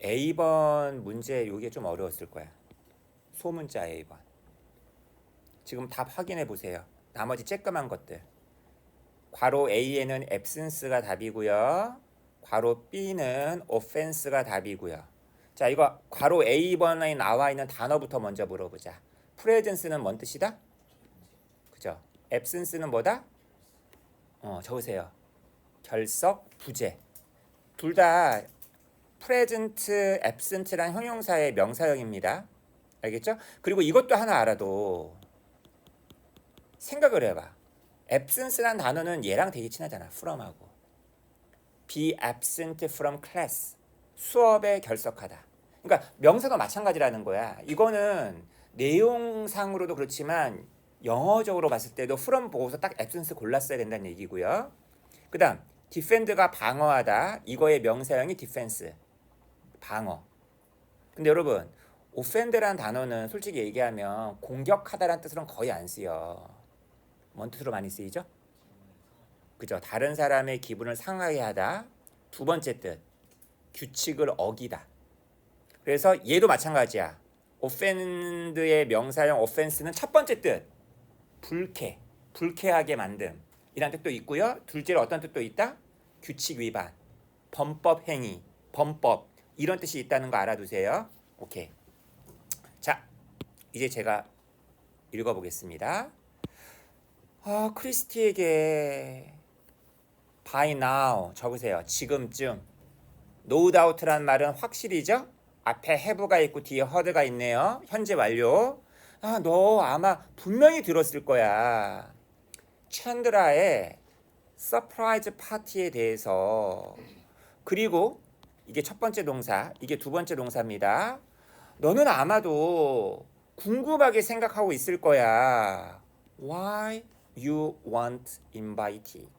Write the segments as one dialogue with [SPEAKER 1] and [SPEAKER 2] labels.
[SPEAKER 1] A번 문제 요게 좀 어려웠을 거야. 소문자 A번. 지금 답 확인해 보세요. 나머지 쬐끄만 것들. 괄호 A에는 absence가 답이고요. 괄호 B는 offense가 답이고요. 자, 이거 괄호 A번에 나와 있는 단어부터 먼저 물어보자. presence는 뭔 뜻이다? 그죠? absence는 뭐다? 적으세요. 결석, 부재. 둘 다 present, absent란 형용사의 명사형입니다. 알겠죠? 그리고 이것도 하나 알아도 생각을 해봐. absence란 단어는 얘랑 되게 친하잖아. from하고. be absent from class. 수업에 결석하다. 그러니까 명사도 마찬가지라는 거야. 이거는 내용상으로도 그렇지만 영어적으로 봤을 때도 from 보고서 딱 absence 골랐어야 된다는 얘기고요. 그 다음 defend가 방어하다. 이거의 명사형이 defense. 방어. 근데 여러분 offend라는 단어는 솔직히 얘기하면 공격하다라는 뜻으로는 거의 안 쓰여. 뭔 뜻으로 많이 쓰이죠? 그죠? 다른 사람의 기분을 상하게 하다. 두 번째 뜻, 규칙을 어기다. 그래서 얘도 마찬가지야. offend의 명사형 offense는 첫 번째 뜻, 불쾌하게 만듦 이란 뜻도 있고요. 둘째로 어떤 뜻도 있다? 규칙 위반, 범법 행위, 범법 이런 뜻이 있다는 거 알아두세요. 오케이. 자, 이제 제가 읽어보겠습니다. 크리스티에게 by now 적으세요. 지금쯤. no doubt란 말은 확실히죠? 앞에 have가 있고 뒤에 heard가 있네요. 현재 완료. 너 아마 분명히 들었을 거야. 챈드라의 서프라이즈 파티에 대해서. 그리고 이게 첫 번째 동사, 이게 두 번째 동사입니다. 너는 아마도 궁금하게 생각하고 있을 거야. Why you weren't invited?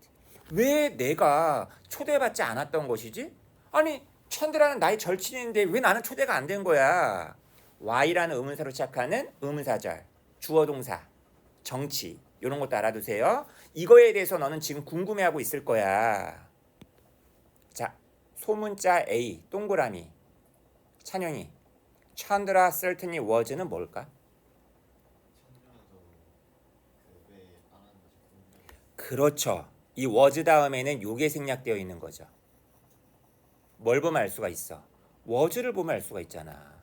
[SPEAKER 1] 왜 내가 초대받지 않았던 것이지? 아니 챈드라는 나의 절친인데 왜 나는 초대가 안 된 거야? Why라는 의문사로 시작하는 의문사절, 주어동사, 정치 이런 것도 알아두세요. 이거에 대해서 너는 지금 궁금해하고 있을 거야. 자, 소문자 A 동그라미 찬영이 챈드라 certainly was는 뭘까? 그렇죠. 이 was 다음에는 요게 생략되어 있는 거죠. 뭘 보면 알 수가 있어? was를 보면 알 수가 있잖아.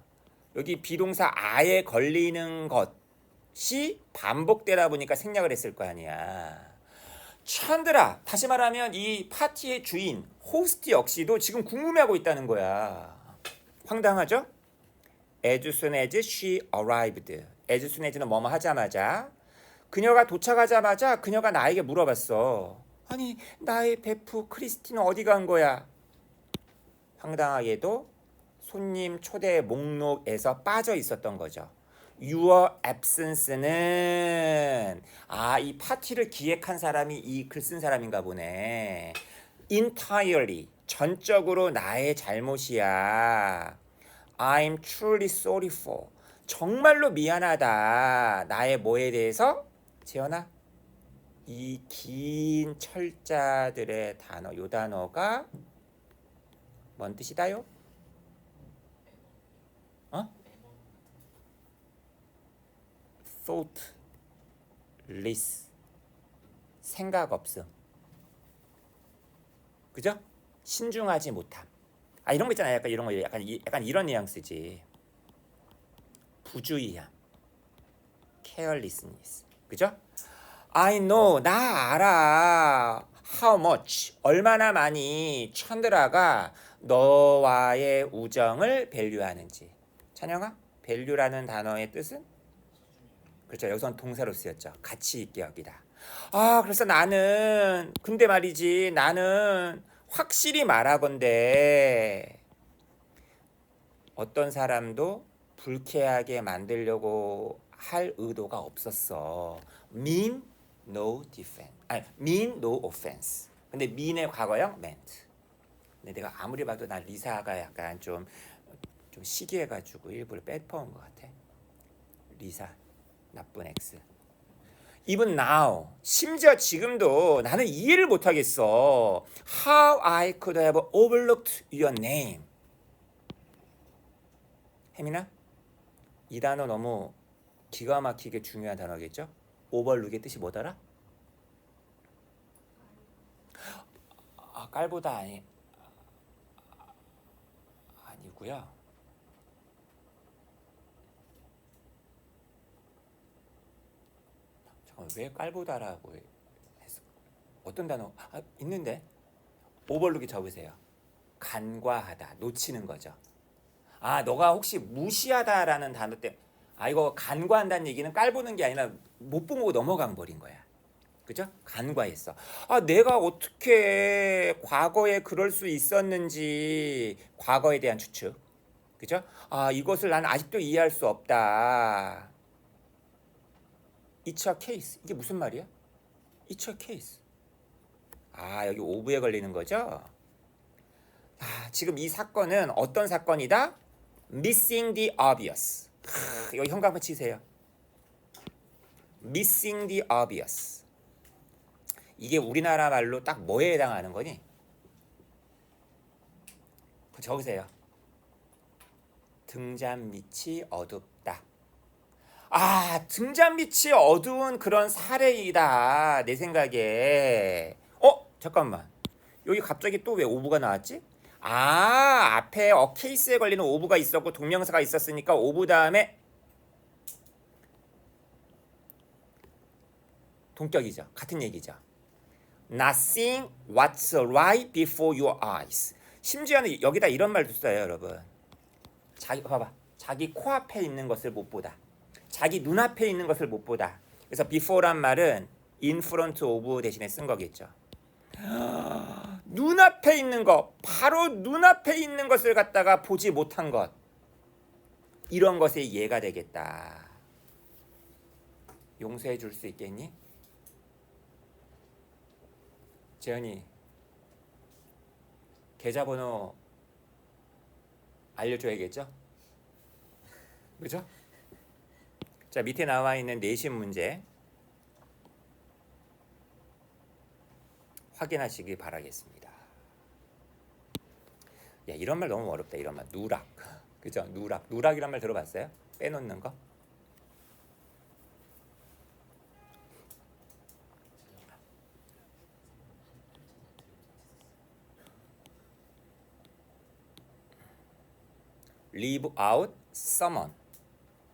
[SPEAKER 1] 여기 비동사 아에 걸리는 것이 반복되다 보니까 생략을 했을 거 아니야. 챈드라, 다시 말하면 이 파티의 주인, 호스트 역시도 지금 궁금해하고 있다는 거야. 황당하죠? As soon as she arrived. As soon as는 뭐뭐 하자마자. 그녀가 도착하자마자 그녀가 나에게 물어봤어. 아니 나의 베프 크리스티는 어디 간 거야? 황당하게도 손님 초대 목록에서 빠져 있었던 거죠. Your absence는 이 파티를 기획한 사람이 이 글 쓴 사람인가 보네. Entirely 전적으로 나의 잘못이야. I'm truly sorry for 정말로 미안하다. 나의 뭐에 대해서? 재현아, 이 긴 철자들의 단어, 요 단어가 뭔 뜻이다요? thoughtless 생각 없음. 그죠? 신중하지 못함. 이런 거 있잖아요. 약간 이런 거 약간 이런 뉘앙스지. 부주의함. carelessness. 그죠? I know 나 알아. How much 얼마나 많이 챈드라가 너와의 우정을 밸류하는지. 찬영아, 밸류라는 단어의 뜻은? 그렇죠. 여기서는 동사로 쓰였죠. 가치 있게 여기다. 그래서 나는 근데 말이지 나는 확실히 말하건대 어떤 사람도 불쾌하게 만들려고 할 의도가 없었어. mean no defense. mean no offense. 근데 mean의 과거형 meant. 근데 내가 아무리 봐도 나 리사가 약간 좀 시기해가지고 일부러 빼퍼온 것 같아. 리사 나쁜 X. Even now 심지어 지금도 나는 이해를 못하겠어. How I could have overlooked your name. 혜민아, 이 단어 너무 기가 막히게 중요한 단어겠죠? 오버룩의 뜻이 뭐더라? 깔보다 아니고요. 잠깐 왜 깔보다라고 했어? 어떤 단어? 있는데 오버룩이 적으세요. 간과하다, 놓치는 거죠. 너가 혹시 무시하다라는 단어 때, 이거 간과한다는 얘기는 깔보는 게 아니라 못 본 거고 넘어간 버린 거야. 그죠? 간과했어. 내가 어떻게 과거에 그럴 수 있었는지 과거에 대한 추측. 그죠? 이것을 난 아직도 이해할 수 없다. It's a case. 이게 무슨 말이야? It's a case. 여기 오브에 걸리는 거죠? 지금 이 사건은 어떤 사건이다? Missing the obvious. 여기 현관만 치세요. Missing the obvious. 이게 우리나라 말로 딱 뭐에 해당하는 거니? 적으세요. 등잔 밑이 어둡다. 등잔 밑이 어두운 그런 사례이다. 내 생각에. 잠깐만. 여기 갑자기 또 왜 오브가 나왔지? 앞에 케이스에 걸리는 오브가 있었고 동명사가 있었으니까 오브 다음에 동격이죠. 같은 얘기죠. Nothing what's right before your eyes. 심지어는 여기다 이런 말도 써요, 여러분. 봐봐. 자기 코앞에 있는 것을 못 보다. 자기 눈앞에 있는 것을 못 보다. 그래서 before란 말은 in front of 대신에 쓴 거겠죠. 눈앞에 있는 것, 바로 눈앞에 있는 것을 갖다가 보지 못한 것, 이런 것에 이해가 되겠다. 용서해 줄 수 있겠니? 재현이, 계좌번호 알려줘야겠죠? 그죠? 자, 밑에 나와 있는 내신 문제 확인하시기 바라겠습니다. 이런 말 너무 어렵다. 이런 말. 누락. 그죠? 누락. 누락이란 말 들어봤어요? 빼놓는 거? Leave out someone.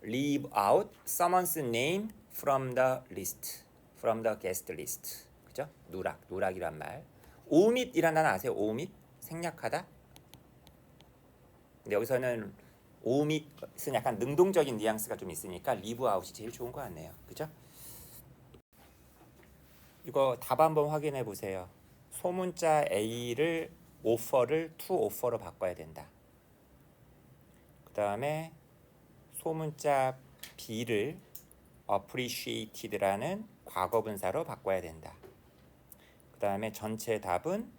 [SPEAKER 1] Leave out someone's name from the list. From the guest list. 그죠? 누락. 누락이란 말. 오밋이란 단어 아세요? 오밋? 생략하다? 근데 여기서는 오밋은 약간 능동적인 뉘앙스가 좀 있으니까 리브 아웃이 제일 좋은 것 같네요. 그죠? 이거 답 한번 확인해 보세요. 소문자 A를 오퍼를 to 오퍼로 바꿔야 된다. 그 다음에 소문자 B를 appreciated라는 과거분사로 바꿔야 된다. 그 다음에 전체 답은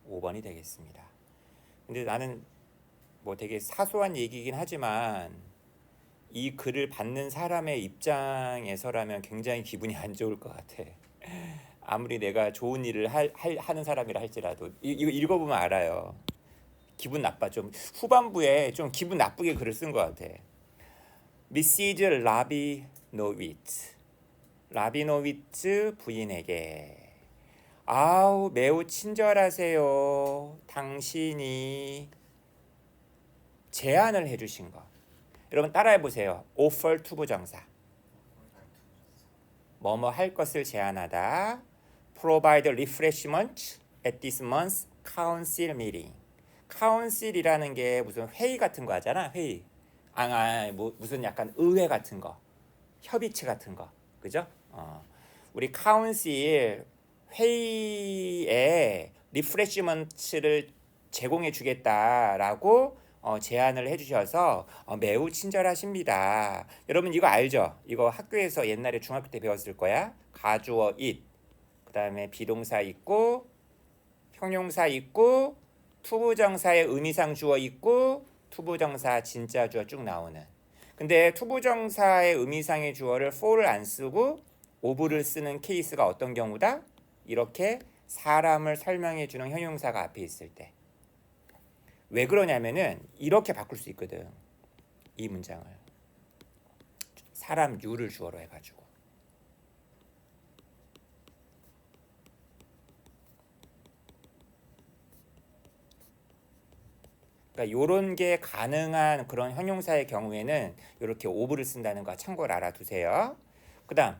[SPEAKER 1] 5번이 되겠습니다. 근데 나는 뭐 되게 사소한 얘기긴 하지만 이 글을 받는 사람의 입장에서라면 굉장히 기분이 안 좋을 것 같아. 아무리 내가 좋은 일을 하는 사람이라 할지라도 이거 읽어보면 알아요. 기분 나빠. 좀 후반부에 좀 기분 나쁘게 글을 쓴 것 같아. Mrs. 라비노비츠. 라비노비츠 부인에게 매우 친절하세요. 당신이 제안을 해주신 거. 여러분 따라해 보세요. offer to 부정사. 뭐뭐 할 것을 제안하다. provide refreshment at this month's council meeting. council이라는 게 무슨 회의 같은 거 하잖아. 회의. 무슨 약간 의회 같은 거. 협의체 같은 거. 그죠? 우리 council 회의에 리프레시먼트를 제공해 주겠다라고 제안을 해주셔서 매우 친절하십니다. 여러분 이거 알죠? 이거 학교에서 옛날에 중학교 때 배웠을 거야. 가주어 it, 그 다음에 비동사 있고 형용사 있고 투부정사의 의미상 주어 있고 투부정사 진짜 주어 쭉 나오는. 근데 투부정사의 의미상의 주어를 for를 안 쓰고 of를 쓰는 케이스가 어떤 경우다? 이렇게 사람을 설명해 주는 형용사가 앞에 있을 때. 왜 그러냐면은 이렇게 바꿀 수 있거든. 이 문장을 사람 유를 주어로 해가지고. 그러니까 요런 게 가능한 그런 형용사의 경우에는 이렇게 오브를 쓴다는 거 참고를 알아두세요. 그다음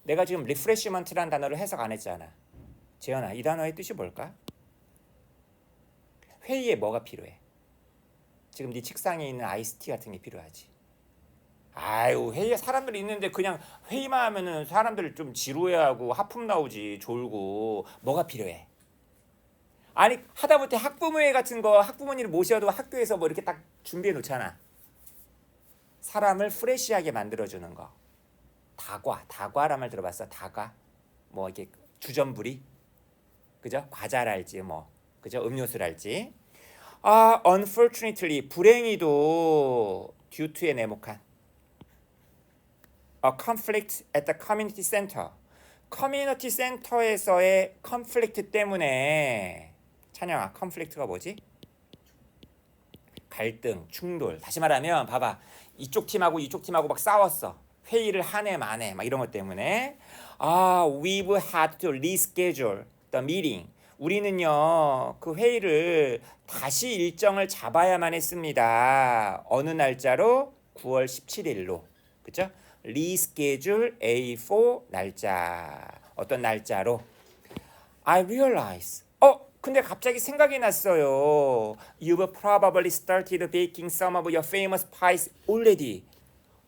[SPEAKER 1] 내가 지금 리프레시먼트라는 단어를 해석 안 했잖아. 재현아, 이 단어의 뜻이 뭘까? 회의에 뭐가 필요해? 지금 네 책상에 있는 아이스티 같은 게 필요하지. 아유, 회의에 사람들이 있는데 그냥 회의만 하면은 사람들 좀 지루해하고 하품 나오지, 졸고. 뭐가 필요해? 아니, 하다못해 학부모회 같은 거 학부모님을 모셔도 학교에서 뭐 이렇게 딱 준비해 놓잖아. 사람을 프레시하게 만들어주는 거. 다과란 말 들어봤어? 다과. 뭐 이렇게 주전부리, 그죠? 과자랄지 뭐, 그죠? 음료수랄지. 아, unfortunately, 불행히도 due to에 네모칸 a conflict at the community center. 커뮤니티 센터에서의 컨플릭트 때문에. 찬영아, 컨플릭트가 뭐지? 갈등, 충돌. 다시 말하면 봐봐, 이쪽 팀하고 이쪽 팀하고 막 싸웠어. 회의를 한 해 만에 막 이런 것 때문에. We've had to reschedule the meeting. 우리는요 그 회의를 다시 일정을 잡아야만 했습니다. 어느 날짜로? 9월 17일로. 그죠? reschedule A4 날짜. 어떤 날짜로? I realize. 근데 갑자기 생각이 났어요. You've probably started baking some of your famous pies already.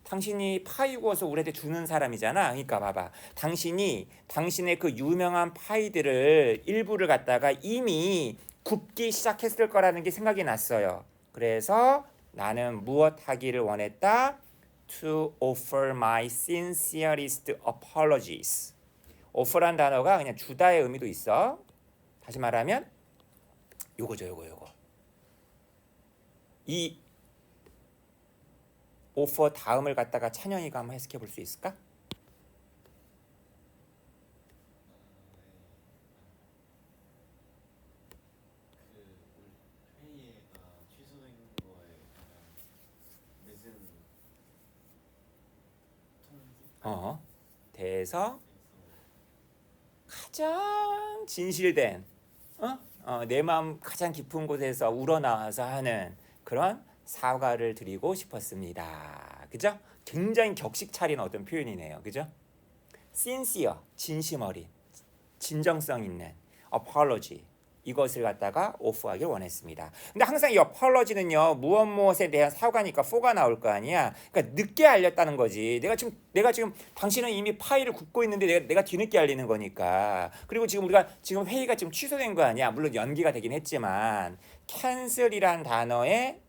[SPEAKER 1] 당신이 파이 구워서 우리한테 주는 사람이잖아. 그러니까 봐봐. 당신이 당신의 그 유명한 파이들을 일부를 갖다가 이미 굽기 시작했을 거라는 게 생각이 났어요. 그래서 나는 무엇 하기를 원했다? To offer my sincerest apologies. offer란 단어가 그냥 주다의 의미도 있어. 다시 말하면 요거죠, 요거. 이 오퍼 다음을 갖다가 찬영이가 한번 해석해 볼 수 있을까?
[SPEAKER 2] 그 회의가 취소된 거에 늦은 통지?
[SPEAKER 1] 대해서 가장 진실된 내 마음 가장 깊은 곳에서 우러나와서 하는 그런 사과를 드리고 싶었습니다. 그죠? 굉장히 격식 차린 어떤 표현이네요. 그죠? sincere, 진심 어린, 진정성 있는 apology, 이것을 갖다가 오프하길 원했습니다. 근데 항상 이 apology는요 무엇에 대한 사과니까 for가 나올 거 아니야. 그러니까 늦게 알렸다는 거지. 내가 지금 당신은 이미 파일을 굽고 있는데 내가 뒤늦게 알리는 거니까. 그리고 지금 우리가 지금 회의가 지금 취소된 거 아니야. 물론 연기가 되긴 했지만 cancel이란 단어에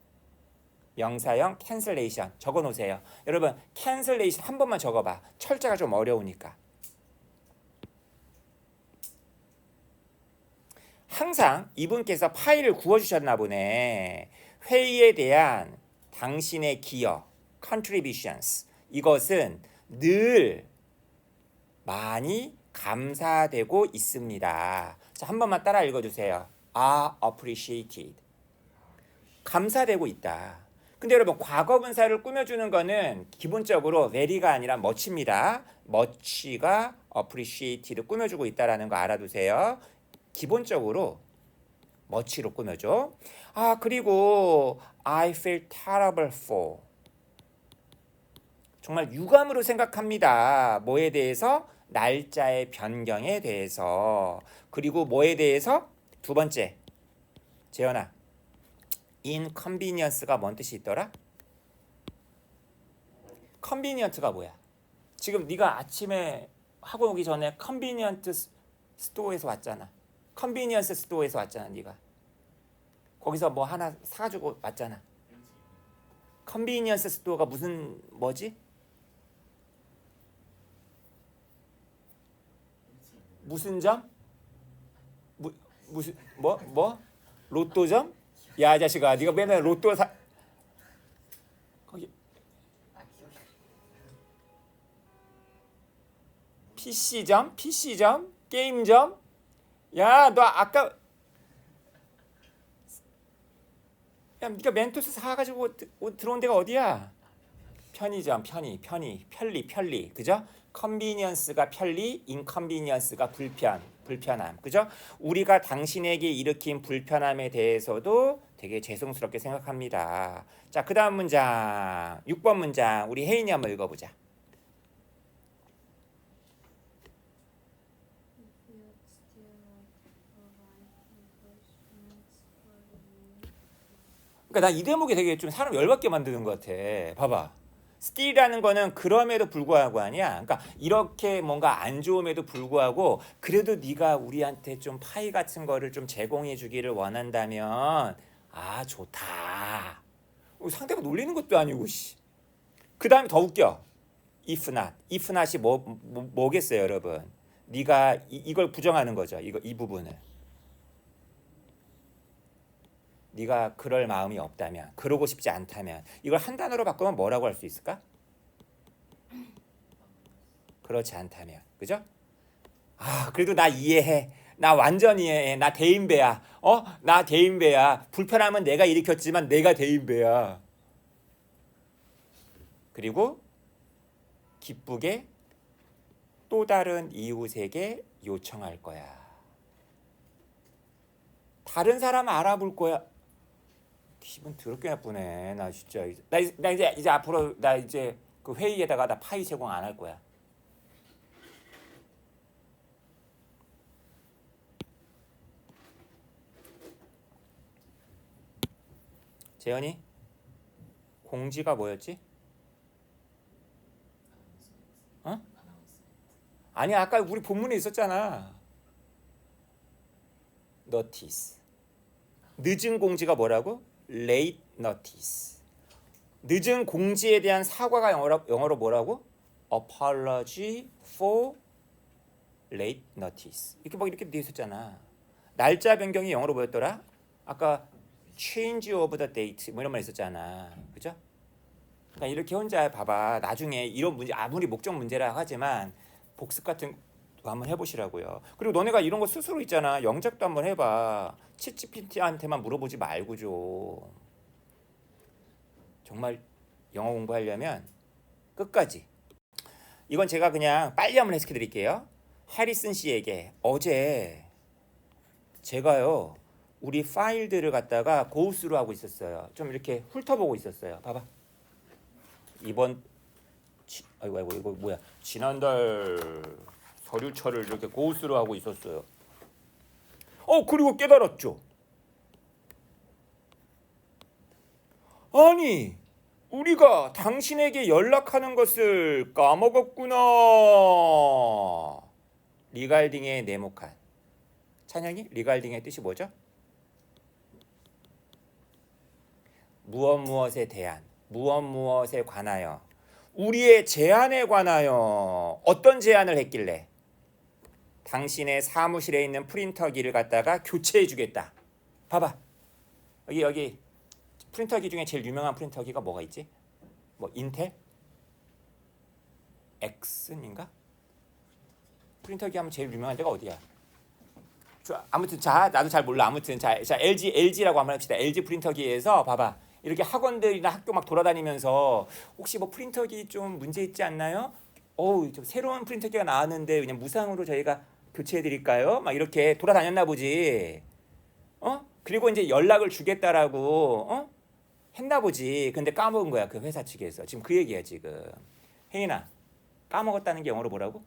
[SPEAKER 1] 명사형 cancellation 적어 놓으세요. 여러분 cancellation 한 번만 적어봐. 철자가 좀 어려우니까. 항상 이분께서 파일을 구워주셨나 보네. 회의에 대한 당신의 기여, contributions, 이것은 늘 많이 감사되고 있습니다. 자, 한 번만 따라 읽어주세요. are appreciated. 감사되고 있다. 근데 여러분 과거분사를 꾸며주는 거는 기본적으로 very가 아니라 much입니다. much가 appreciated 꾸며주고 있다는 거 알아두세요. 기본적으로 much로 꾸며줘. 그리고 I feel terrible for. 정말 유감으로 생각합니다. 뭐에 대해서? 날짜의 변경에 대해서. 그리고 뭐에 대해서? 두 번째. 재현아. inconvenience가 뭔 뜻이 있더라? convenient가 뭐야? 지금 네가 아침에 학원 오기 전에 convenient 스토어에서 왔잖아. 컨비니언스 스토어에서 왔잖아. 네가 거기서 뭐 하나 사가지고 왔잖아. 컨비니언스 스토어가 뭐지? 무슨 점? 무슨 뭐? 로또점? 야, 이 자식아, 네가 맨날 로또 거기 PC점? 게임점? 야, 너 아까 야, 네가 멘토스 사가지고 들어온 데가 어디야? 편의점, 편리, 그죠? 컨비니언스가 편리, 인컨비니언스가 불편함, 그죠? 우리가 당신에게 일으킨 불편함에 대해서도 되게 죄송스럽게 생각합니다. 자, 그 다음 문장, 6번 문장, 우리 혜인이 한번 읽어보자.
[SPEAKER 3] If you'd still like to provide refreshments for the meal.
[SPEAKER 1] 그러니까 난 이 대목이 되게 좀 사람 열받게 만드는 것 같아. 봐봐. still이라는 거는 그럼에도 불구하고 아니야. 그러니까 이렇게 뭔가 안 좋음에도 불구하고 그래도 네가 우리한테 좀 파이 같은 거를 좀 제공해 주기를 원한다면 아 좋다. 상대가 놀리는 것도 아니고 씨. 그 다음에 더 웃겨. if not이 뭐겠어요, 여러분? 네가 이걸 부정하는 거죠. 이 부분을. 네가 그럴 마음이 없다면, 그러고 싶지 않다면 이걸 한 단어로 바꾸면 뭐라고 할 수 있을까? 그렇지 않다면, 그죠? 아, 그래도 나 이해해. 나 완전 이해해. 나 대인배야. 나 대인배야. 불편함은 내가 일으켰지만 내가 대인배야. 그리고 기쁘게 또 다른 이웃에게 요청할 거야. 다른 사람 알아볼 거야. 기분 더럽게 나쁘네. 나 진짜 나 이제 앞으로 나 이제 그 회의에다가 나 파이 제공 안 할 거야. 재현이 공지가 뭐였지? 어? 아니 아까 우리 본문에 있었잖아. notice. 늦은 공지가 뭐라고? late notice. 늦은 공지에 대한 사과가 영어로 뭐라고? apology for late notice. 이렇게 막 이렇게 돼 있었잖아. 날짜 변경이 영어로 뭐였더라? 아까 change of the date 뭐 이런 말 있었잖아. 그죠? 그러니까 이렇게 혼자 봐봐. 나중에 이런 문제 아무리 목적 문제라 하지만 복습 같은 거 한번 해보시라고요. 그리고 너네가 이런 거 스스로 있잖아. 영작도 한번 해봐. 챗GPT한테만 물어보지 말고 좀. 정말 영어 공부하려면 끝까지. 이건 제가 그냥 빨리 한번 해석해 드릴게요. 해리슨 씨에게 어제 제가요 우리 파일들을 갖다가 고우스로 하고 있었어요. 좀 이렇게 훑어보고 있었어요. 봐봐. 이번 아이고 이거 뭐야? 지난달 서류처를 이렇게 고우스로 하고 있었어요. 그리고 깨달았죠. 아니, 우리가 당신에게 연락하는 것을 까먹었구나. 리갈딩의 네모칸. 찬영이 리갈딩의 뜻이 뭐죠? 무엇에 대한, 무엇에 관하여. 우리의 제안에 관하여 어떤 제안을 했길래 당신의 사무실에 있는 프린터기를 갖다가 교체해 주겠다. 봐봐. 여기 프린터기 중에 제일 유명한 프린터기가 뭐가 있지? 뭐 인텔? 엑슨인가? 프린터기 하면 제일 유명한 데가 어디야? 아무튼 자 나도 잘 몰라. 아무튼 자 LG라고 한번 합시다. LG 프린터기에서 봐봐. 이렇게 학원들이나 학교 막 돌아다니면서 혹시 뭐 프린터기 좀 문제 있지 않나요? 저 새로운 프린터기가 나왔는데 그냥 무상으로 저희가 교체해 드릴까요? 막 이렇게 돌아다녔나 보지. 그리고 이제 연락을 주겠다라고 했나 보지. 근데 까먹은 거야. 그 회사 측에서. 지금 그 얘기야, 지금. 혜인아. 까먹었다는 게 영어로 뭐라고?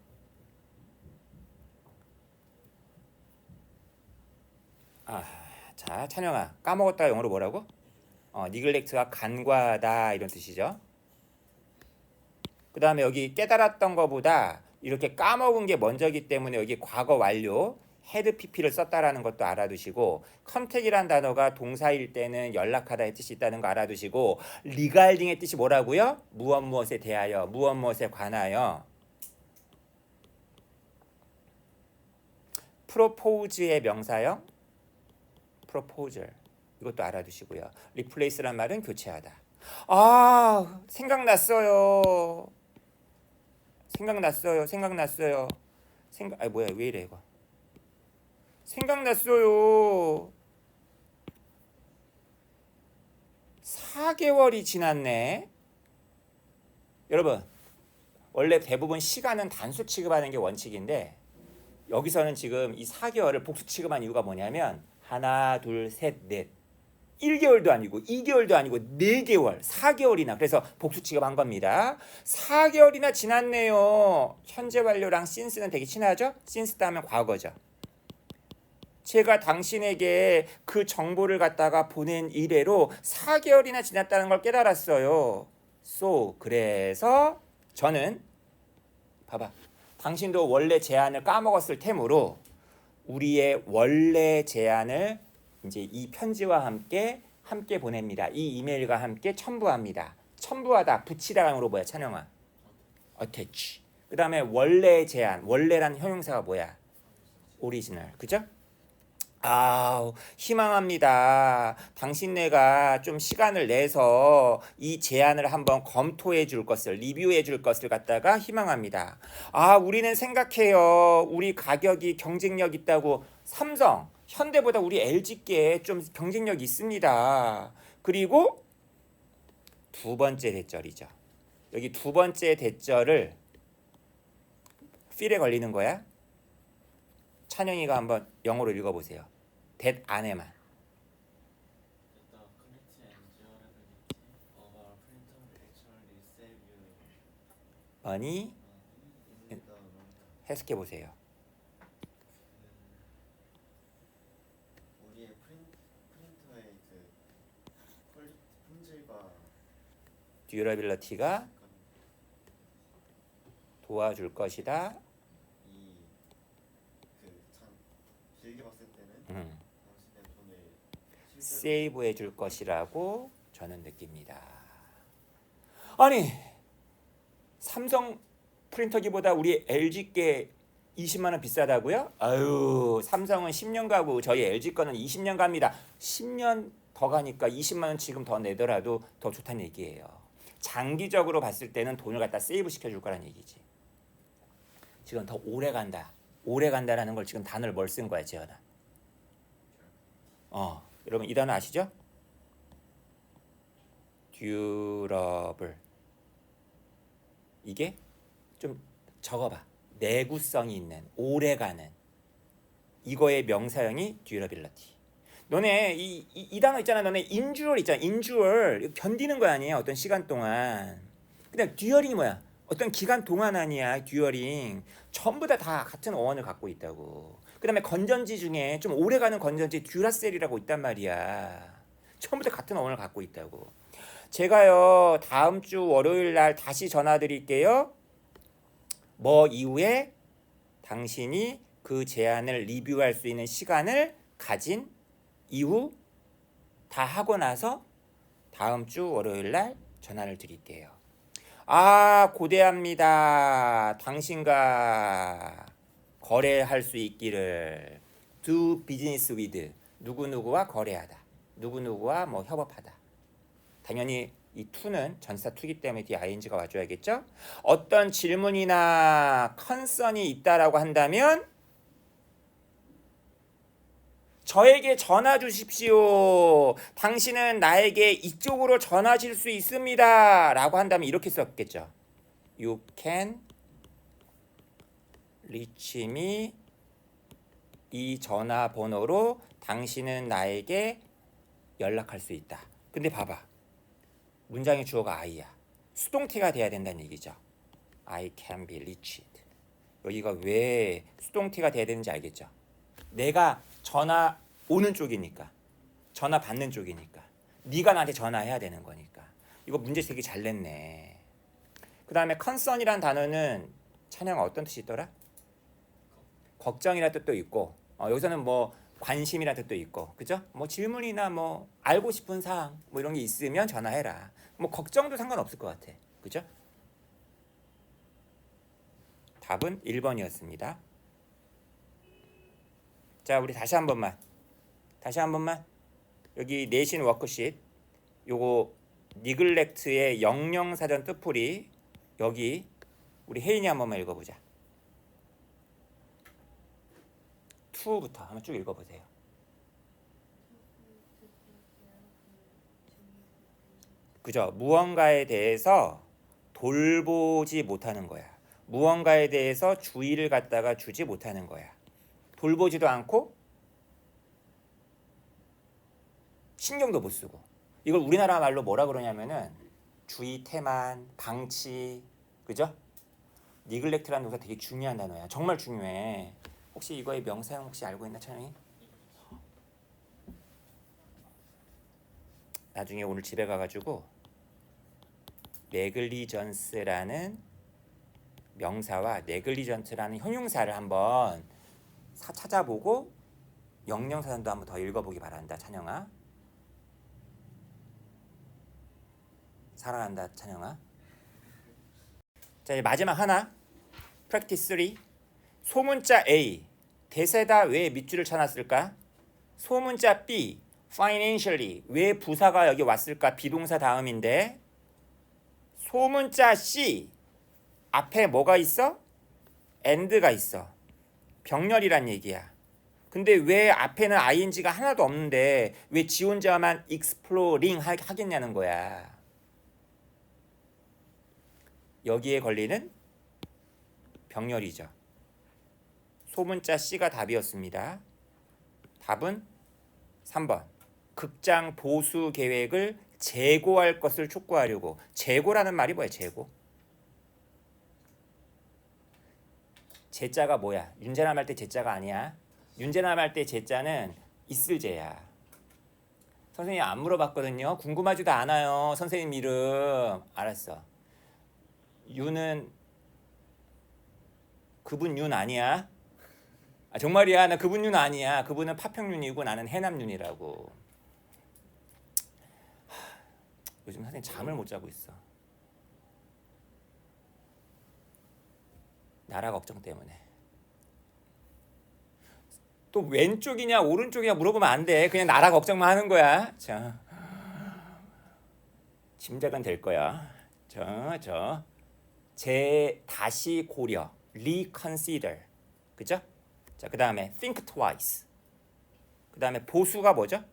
[SPEAKER 1] 자, 찬영아. 까먹었다 영어로 뭐라고? 니글렉트가 간과하다 이런 뜻이죠. 그 다음에 여기 깨달았던 것보다 이렇게 까먹은 게 먼저기 때문에 여기 과거 완료 헤드 PP를 썼다라는 것도 알아두시고 컨택이란 단어가 동사일 때는 연락하다의 뜻이 있다는 거 알아두시고 리갈딩의 뜻이 뭐라고요? 무엇에 대하여, 무엇에 관하여. 프로포즈의 명사형 proposal 이것도 알아두시고요. replace란 말은 교체하다. 생각났어요. 뭐야 왜 이래 이거. 생각났어요. 4개월이 지났네. 여러분, 원래 대부분 시간은 단수 취급하는 게 원칙인데 여기서는 지금 이 4개월을 복수 취급한 이유가 뭐냐면 하나, 둘, 셋, 넷 1개월도 아니고 2개월도 아니고 4개월, 4개월이나 그래서 복수 취급한 겁니다. 4개월이나 지났네요. 현재 완료랑 since는 되게 친하죠? since 다음은 과거죠. 제가 당신에게 그 정보를 갖다가 보낸 이래로 4개월이나 지났다는 걸 깨달았어요. So, 그래서 저는 봐봐. 당신도 원래 제안을 까먹었을 테므로 우리의 원래 제안을 이제 이 편지와 함께 보냅니다. 이 이메일과 함께 첨부합니다. 첨부하다, 붙이다감으로 뭐야, 찬영아? attach. 그 다음에 원래 제안, 원래란 형용사가 뭐야? original, 그죠? 아, 희망합니다. 당신네가 좀 시간을 내서 이 제안을 한번 검토해 줄 것을, 리뷰해 줄 것을 갖다가 희망합니다. 아, 우리는 생각해요. 우리 가격이 경쟁력 있다고. 삼성, 현대보다 우리 LG께 좀 경쟁력 있습니다. 그리고 두 번째 대절이죠. 여기 두 번째 대절을 필에 걸리는 거야. 찬영이가 한번 영어로 읽어보세요. that 안에만.
[SPEAKER 2] The quality and durability of our printer will actually save you
[SPEAKER 1] money
[SPEAKER 2] in the long term.
[SPEAKER 1] 해석해 보세요.
[SPEAKER 2] 우리의 프린터의 그 퀄리티 품질과
[SPEAKER 1] 듀러빌리티가 도와줄 것이다.
[SPEAKER 2] 이그참 길게 봤을 때는 당신의 돈을 실제로
[SPEAKER 1] 세이브해 줄 것이라고 저는 느낍니다. 아니, 삼성 프린터기보다 우리 LG께 20만 원 비싸다고요? 아유, 삼성은 10년 가고 저희 LG 거는 20년 갑니다. 10년 더 가니까 20만 원 지금 더 내더라도 더 좋다는 얘기예요. 장기적으로 봤을 때는 돈을 갖다 세이브 시켜줄 거란 얘기지. 지금 더 오래 간다. 오래 간다라는 걸 지금 단어를 뭘 쓴 거야, 재현아? 여러분 이 단어 아시죠? durable. 이게 좀 적어봐. 내구성이 있는, 오래가는. 이거의 명사형이 durability. 너네 이 단어 있잖아. 너네 endure 있잖아. endure 견디는 거 아니야? 어떤 시간 동안. 근데 during이 뭐야? 어떤 기간 동안 아니야. during 전부 다 같은 어원을 갖고 있다고. 그 다음에 건전지 중에 좀 오래가는 건전지 듀라셀이라고 있단 말이야. 전부 다 같은 어원을 갖고 있다고. 제가요 다음 주 월요일 날 다시 전화 드릴게요. 뭐 이후에 당신이 그 제안을 리뷰할 수 있는 시간을 가진 이후 다 하고 나서 다음 주 월요일 날 전화를 드릴게요. 아, 고대합니다. 당신과 거래할 수 있기를. do business with. 누구누구와 거래하다. 누구누구와 뭐 협업하다. 당연히 이 to는 전치사 to이기 때문에 뒤에 ing가 와줘야겠죠? 어떤 질문이나 컨선이 있다라고 한다면 저에게 전화 주십시오. 당신은 나에게 이쪽으로 전화질 수 있습니다. 라고 한다면 이렇게 썼겠죠. You can reach me. 이 전화번호로 당신은 나에게 연락할 수 있다. 근데 봐봐. 문장의 주어가 I야. 수동태가 돼야 된다는 얘기죠. I can be reached. 여기가 왜 수동태가 돼야 되는지 알겠죠? 내가 전화 오는 쪽이니까, 전화 받는 쪽이니까, 네가 나한테 전화해야 되는 거니까. 이거 문제 되게 잘 냈네. 그 다음에 concern이란 단어는 찬영아 어떤 뜻이 있더라? 걱정이라는 뜻도 있고, 여기서는 뭐 관심이라는 뜻도 있고, 그죠? 뭐 질문이나 뭐 알고 싶은 사항 뭐 이런 게 있으면 전화해라. 뭐 걱정도 상관없을 것 같아, 그죠? 답은 1번이었습니다. 자, 우리 다시 한 번만 여기 내신 워크시트 요거 니글렉트의 영영사전 뜻풀이 여기 우리 혜인이 한 번만 읽어보자. 2부터 한번 쭉 읽어보세요. 그죠? 무언가에 대해서 돌보지 못하는 거야. 무언가에 대해서 주의를 갖다가 주지 못하는 거야. 돌보지도 않고 신경도 못 쓰고. 이걸 우리나라 말로 뭐라 그러냐면은 주의, 태만, 방치, 그죠? 니글렉트라는 동사 되게 중요한 단어야. 정말 중요해. 혹시 이거의 명사형 혹시 알고 있나, 찬영이? 나중에 오늘 집에 가가지고 네글리전스라는 명사와 네글리전트라는 형용사를 한번 찾아보고 영영사전도 한번 더 읽어보기 바란다, 찬영아. 사랑한다, 찬영아. 자, 이제 마지막 하나. 프랙티스 3. 소문자 A. 대세다 왜 밑줄을 쳐놨을까? 소문자 B. financially. 왜 부사가 여기 왔을까? 비동사 다음인데. 소문자 C. 앞에 뭐가 있어? and가 있어. 병렬이란 얘기야. 근데 왜 앞에는 ing가 하나도 없는데 왜 지 혼자만 exploring 하겠냐는 거야. 여기에 걸리는 병렬이죠. 소문자 C가 답이었습니다. 답은 3번. 극장 보수 계획을 재고할 것을 촉구하려고. 재고라는 말이 뭐야? 재고. 제자가 뭐야? 윤재남 할 때 제자가 아니야. 윤재남 할 때 제자는 있을 제야. 선생님 안 물어봤거든요. 궁금하지도 않아요. 선생님 이름. 알았어. 윤은 그분 윤 아니야. 아, 정말이야. 나 그분 윤 아니야. 그분은 파평윤이고 나는 해남윤이라고. 요즘 선생님 잠을 못 자고 있어. 나라 걱정 때문에. 또 왼쪽이냐 오른쪽이냐 물어보면 안 돼. 그냥 나라 걱정만 하는 거야. 자, 짐작은 될 거야. 다시 고려, reconsider, 그죠? 자, 그 다음에 think twice. 그 다음에 보수가 뭐죠?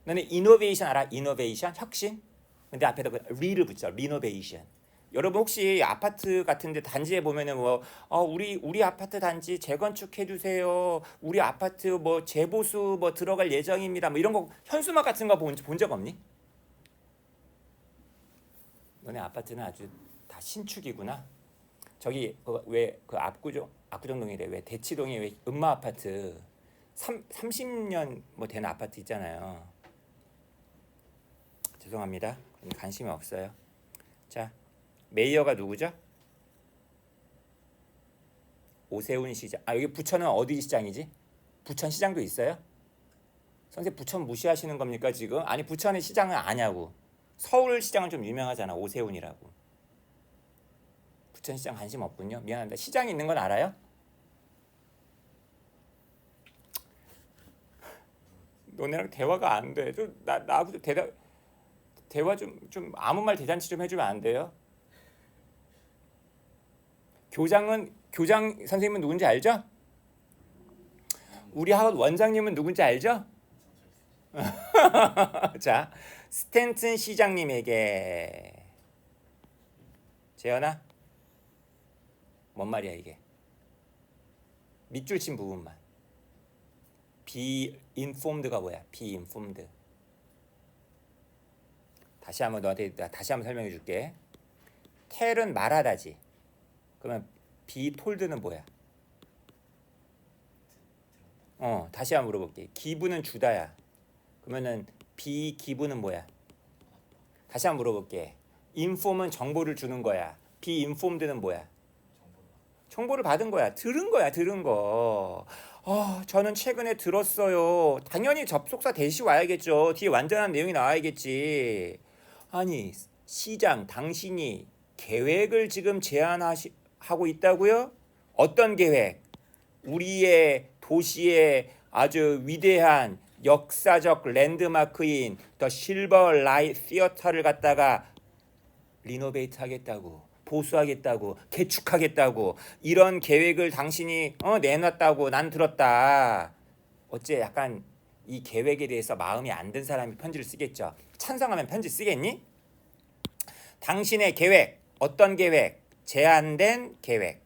[SPEAKER 1] 너네 innovation 알아? innovation, 혁신. 근데 앞에다 re를 붙여, renovation. 여러분 혹시 아파트 같은데 단지에 보면은 뭐 우리 아파트 단지 재건축해 주세요. 우리 아파트 뭐 재보수 뭐 들어갈 예정입니다. 뭐 이런 거 현수막 같은 거 본 적 없니? 너네 아파트는 아주 다 신축이구나. 저기 왜 그 압구정동이래. 왜 대치동에 왜 음마 아파트 30년 뭐 된 아파트 있잖아요. 죄송합니다. 관심이 없어요. 자, 메이어가 누구죠? 오세훈 시장. 아, 여기 부천은 어디 시장이지? 부천 시장도 있어요? 선생님 부천 무시하시는 겁니까 지금? 아니 부천의 시장은 아냐고. 서울 시장은 좀 유명하잖아. 오세훈이라고. 부천 시장 관심 없군요. 미안합니다. 시장이 있는 건 알아요? 너네랑 대화가 안 돼. 나하고 대화 좀 아무 말 대잔치 좀 해주면 안 돼요? 교장 선생님은 누군지 알죠? 우리 학원 원장님은 누군지 알죠? 자, 스탠튼 시장님에게. 재현아, 뭔 말이야 이게? 밑줄 친 부분만. be informed가 뭐야? be informed. 다시 한번 설명해 줄게. tell은 말하다지. 그러면 be told는 뭐야? 다시 한번 물어볼게. give는 주다야. 그러면은 be give는 뭐야? 다시 한번 물어볼게. inform은 정보를 주는 거야. be informed는 뭐야? 정보를 받은 거야. 들은 거. 저는 최근에 들었어요. 당연히 접속사 대시 와야겠죠. 뒤에 완전한 내용이 나와야겠지. 아니, 시장 당신이 계획을 지금 제안하고 있다고요? 어떤 계획? 우리의 도시의 아주 위대한 역사적 랜드마크인 더 실버 라이트 시어터를 갖다가 리노베이트 하겠다고, 보수하겠다고, 개축하겠다고, 이런 계획을 당신이 내놨다고 난 들었다. 어째 약간 이 계획에 대해서 마음이 안 든 사람이 편지를 쓰겠죠. 찬성하면 편지 쓰겠니? 당신의 계획, 어떤 계획? 제한된 계획.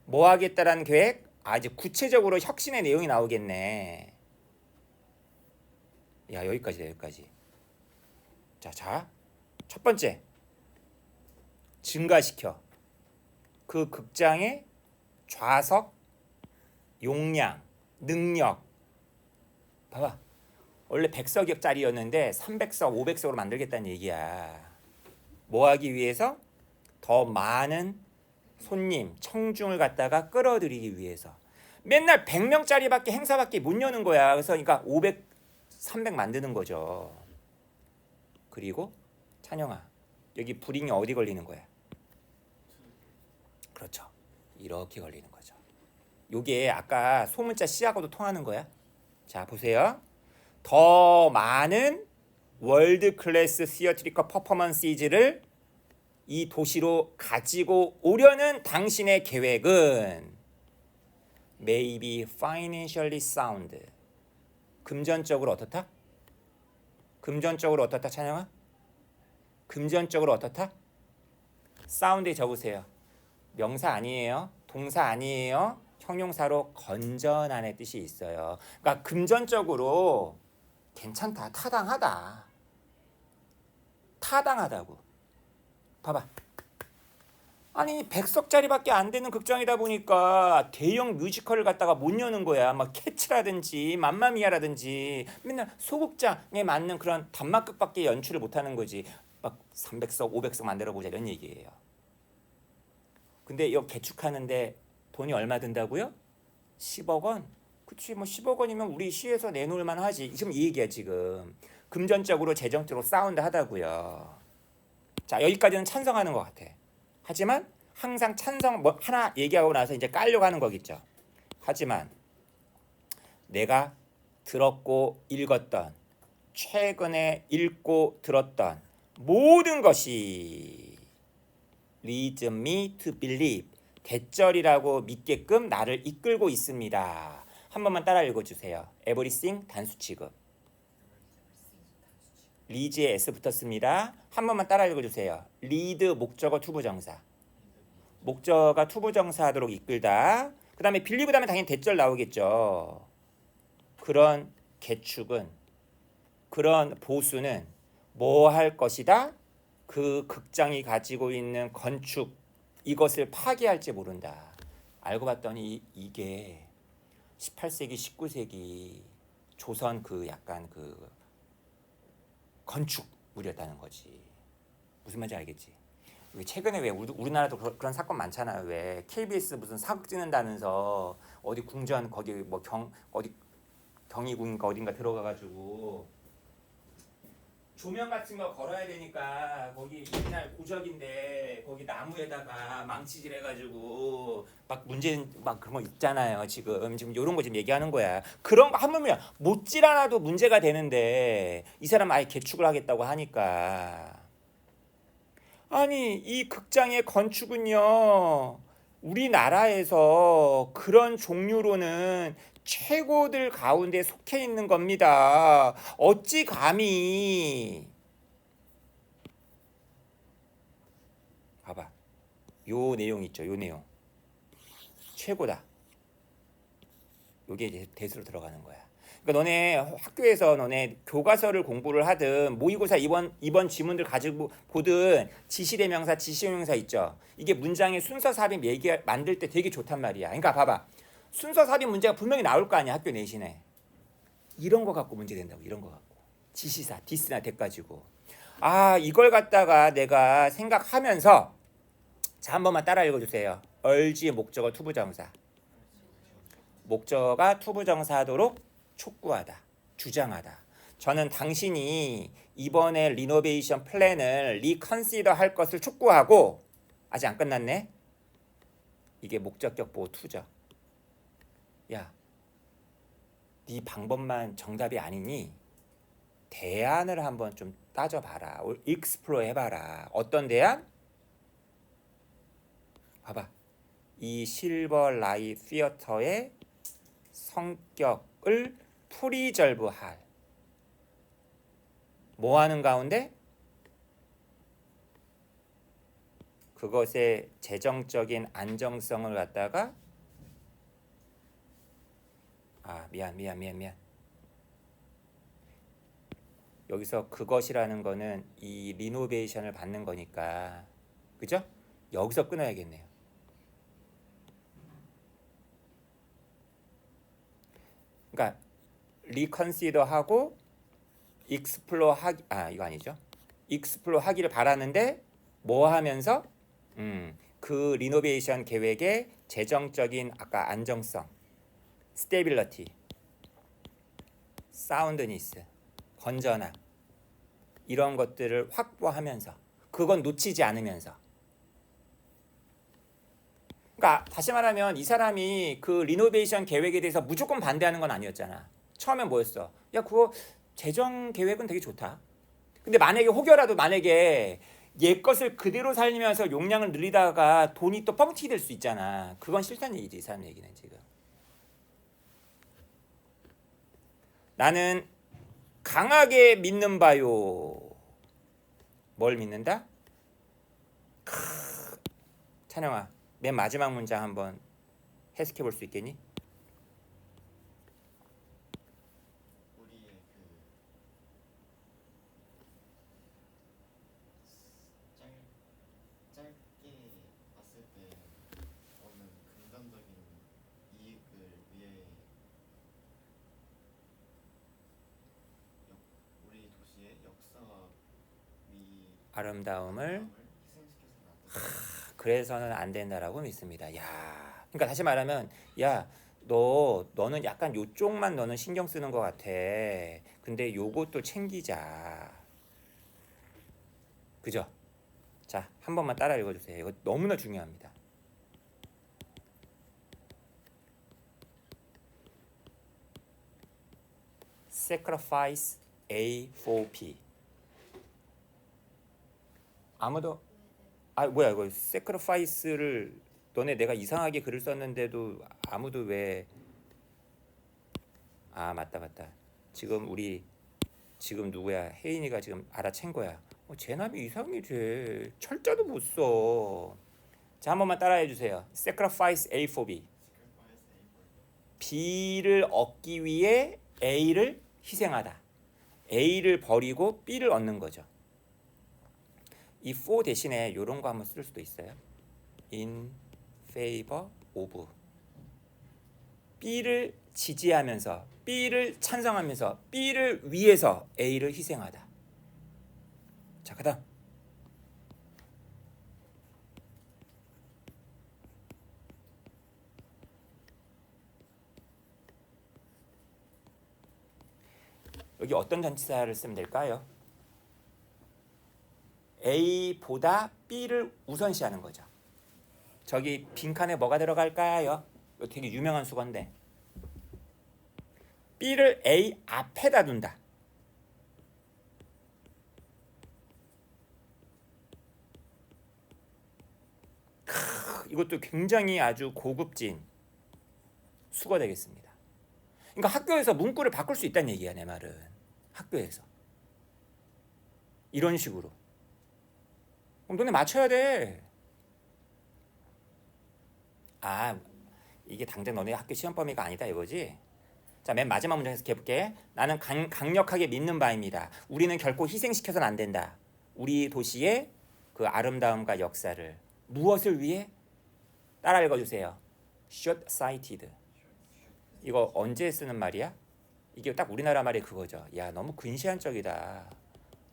[SPEAKER 1] 뭐 하겠다라는 계획? 아주 구체적으로 혁신의 내용이 나오겠네. 야, 여기까지다, 여기까지. 자, 첫 번째. 증가시켜. 그 극장의 좌석, 용량, 능력. 봐봐. 원래 100석짜리였는데 300석, 500석으로 만들겠다는 얘기야. 뭐 하기 위해서? 더 많은 손님, 청중을 갖다가 끌어들이기 위해서. 맨날 100명짜리밖에 행사밖에 못 여는 거야. 그래서 그러니까 500, 300 만드는 거죠. 그리고 찬영아, 여기 불잉이 어디 걸리는 거야? 그렇죠. 이렇게 걸리는 거죠. 요게 아까 소문자 C하고도 통하는 거야. 자, 보세요. 더 많은 월드 클래스 시어트리컬 퍼포먼시즈를 이 도시로 가지고 오려는 당신의 계획은 may be financially sound. 금전적으로 어떻다? 금전적으로 어떻다, 찬영아? 금전적으로 어떻다? sound에 적으세요. 명사 아니에요. 동사 아니에요. 형용사로 건전한의 뜻이 있어요. 그러니까 금전적으로 괜찮다, 타당하다. 타당하다고. 봐봐. 아니 100석짜리밖에 안 되는 극장이다 보니까 대형 뮤지컬을 갖다가 못 여는 거야. 막 캐치라든지 맘마미아라든지 맨날 소극장에 맞는 그런 단막극밖에 연출을 못 하는 거지. 막 300석, 500석 만들어 보자 이런 얘기예요. 근데 이거 개축하는데 돈이 얼마 든다고요? 10억 원? 그치, 뭐 10억 원이면 우리 시에서 내놓을 만하지. 지금 이 얘기야 지금. 금전적으로 재정적으로 사운드 하다고요. 자, 여기까지는 찬성하는 것 같아. 하지만 항상 찬성 뭐 하나 얘기하고 나서 이제 깔려고 하는 거겠죠. 하지만 내가 들었고 읽었던 최근에 읽고 들었던 모든 것이 leads me to believe 대절이라고 믿게끔 나를 이끌고 있습니다. 한 번만 따라 읽어주세요. everything 단수 취급. leads에 s 붙었습니다. 한 번만 따라 읽어주세요. lead 목적어 투부정사. 목적어가 투부정사하도록 이끌다. 그 다음에 believe 다음에 당연히 대절 나오겠죠. 그런 개축은 그런 보수는 뭐 할 것이다? 그 극장이 가지고 있는 건축 이것을 파괴할지 모른다. 알고 봤더니 이게 18세기, 19세기 조선 그 약간 그 건축물이었다는 거지. 무슨 말인지 알겠지? 최근에 왜 우리나라도 그런 사건 많잖아요. 왜 KBS 무슨 사극 찍는다면서 어디 궁전 거기 뭐 어디 경희궁인가 어딘가 들어가가지고 조명 같은 거 걸어야 되니까 거기 옛날 고적인데 거기 나무에다가 망치질 해가지고 막 문제 막 그런 거 있잖아요. 지금 이런 거 지금 얘기하는 거야. 그런 거 하면 못질 않아도 문제가 되는데 이 사람 아예 개축을 하겠다고 하니까 아니 이 극장의 건축은요 우리나라에서 그런 종류로는 최고들 가운데 속해 있는 겁니다. 어찌 감히 봐봐. 요 내용 있죠. 요 내용. 최고다. 요게 이제 대수로 들어가는 거야. 그러니까 너네 학교에서 너네 교과서를 공부를 하든 모의고사 이번 지문들 가지고 보든 지시대명사, 지시명사 있죠. 이게 문장의 순서 삽입 얘기 만들 때 되게 좋단 말이야. 그러니까 봐봐. 순서 삽입 문제가 분명히 나올 거 아니야. 학교 내신에. 이런 거 갖고 문제 된다고. 이런 거 갖고. 지시사, 디스나 대 가지고. 아, 이걸 갖다가 내가 생각하면서 자, 한 번만 따라 읽어주세요. 얼지 목적어 투부정사. 목적어가 투부정사하도록 촉구하다, 주장하다. 저는 당신이 이번에 리노베이션 플랜을 리컨시더 할 것을 촉구하고 아직 안 끝났네. 이게 목적격 보호 투죠. 야, 네 방법만 정답이 아니니 대안을 한번 좀 따져봐라. 익스플로어 해봐라. 어떤 대안? 봐봐. 이 실버 라이 시어터의 성격을 프리절브할. 뭐 하는 가운데? 그것의 재정적인 안정성을 갖다가 미안. 여기서 그것이라는 거는 이 리노베이션을 받는 거니까, 그죠? 여기서 끊어야겠네요. 그러니까 리컨시더 하고 익스플로 하기, 이거 아니죠? 익스플로 하기를 바라는데 뭐 하면서 그 리노베이션 계획의 재정적인 아까 안정성, 스테빌러티, 사운드니스, 건전함 이런 것들을 확보하면서 그건 놓치지 않으면서. 그러니까 다시 말하면 이 사람이 그 리노베이션 계획에 대해서 무조건 반대하는 건 아니었잖아. 처음엔 뭐였어? 야 그거 재정 계획은 되게 좋다. 근데 만약에 혹여라도 만약에 옛 것을 그대로 살리면서 용량을 늘리다가 돈이 또 뻥튀기 될 수 있잖아. 그건 싫다는 얘기지, 이 사람 얘기는 지금. 나는 강하게 믿는 바요. 뭘 믿는다? 찬영아, 맨 마지막 문장 한번 해석해 볼 수 있겠니?
[SPEAKER 2] 우리의 짧게 봤을 때 오는 금전적인 이익을 위해 우리 도시의 역사와
[SPEAKER 1] 아름다움을
[SPEAKER 2] 희생시켜서는 안 된다.
[SPEAKER 1] 그래서는 안 된다라고 믿습니다. 야, 그러니까 다시 말하면 야, 너는 약간 요쪽만 너는 신경 쓰는 것 같아. 근데 요것도 챙기자. 그죠? 자, 한 번만 따라 읽어주세요. 이거 너무나 중요합니다. Sacrifice A for B. 아무도 뭐야 이거 sacrifice를 너네 내가 이상하게 글을 썼는데도 아무도 왜 맞다. 지금 누구야? 혜인이가 지금 알아챈 거야. 쟤남이 이상해 쟤. 철자도 못 써. 자, 한 번만 따라해 주세요. Sacrifice A for B. B를 얻기 위해 A를 희생하다. A를 버리고 B를 얻는 거죠. 이 for 대신에 이런 거 한번 쓸 수도 있어요. In favor of. B를 지지하면서, B를 찬성하면서, B를 위해서 A를 희생하다. 자, 그다음. 여기 어떤 전치사를 쓰면 될까요? A보다 B를 우선시하는 거죠. 저기 빈칸에 뭐가 들어갈까요? 이거 되게 유명한 수건데 B를 A 앞에다 둔다. 이것도 굉장히 아주 고급진 수가 되겠습니다. 그러니까 학교에서 문구를 바꿀 수 있다는 얘기야, 내 말은. 학교에서 이런 식으로. 그럼 너네 맞춰야 돼. 이게 당장 너네 학교 시험 범위가 아니다 이거지. 자, 맨 마지막 문장에서 해볼게. 나는 강력하게 믿는 바입니다. 우리는 결코 희생시켜서는 안 된다. 우리 도시의 그 아름다움과 역사를. 무엇을 위해? 따라 읽어주세요. short-sighted. 이거 언제 쓰는 말이야? 이게 딱 우리나라 말이 그거죠. 야, 너무 근시안적이다.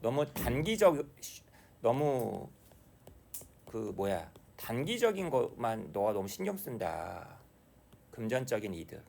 [SPEAKER 1] 너무 너무 단기적인 것만 너가 너무 신경 쓴다. 금전적인 이득.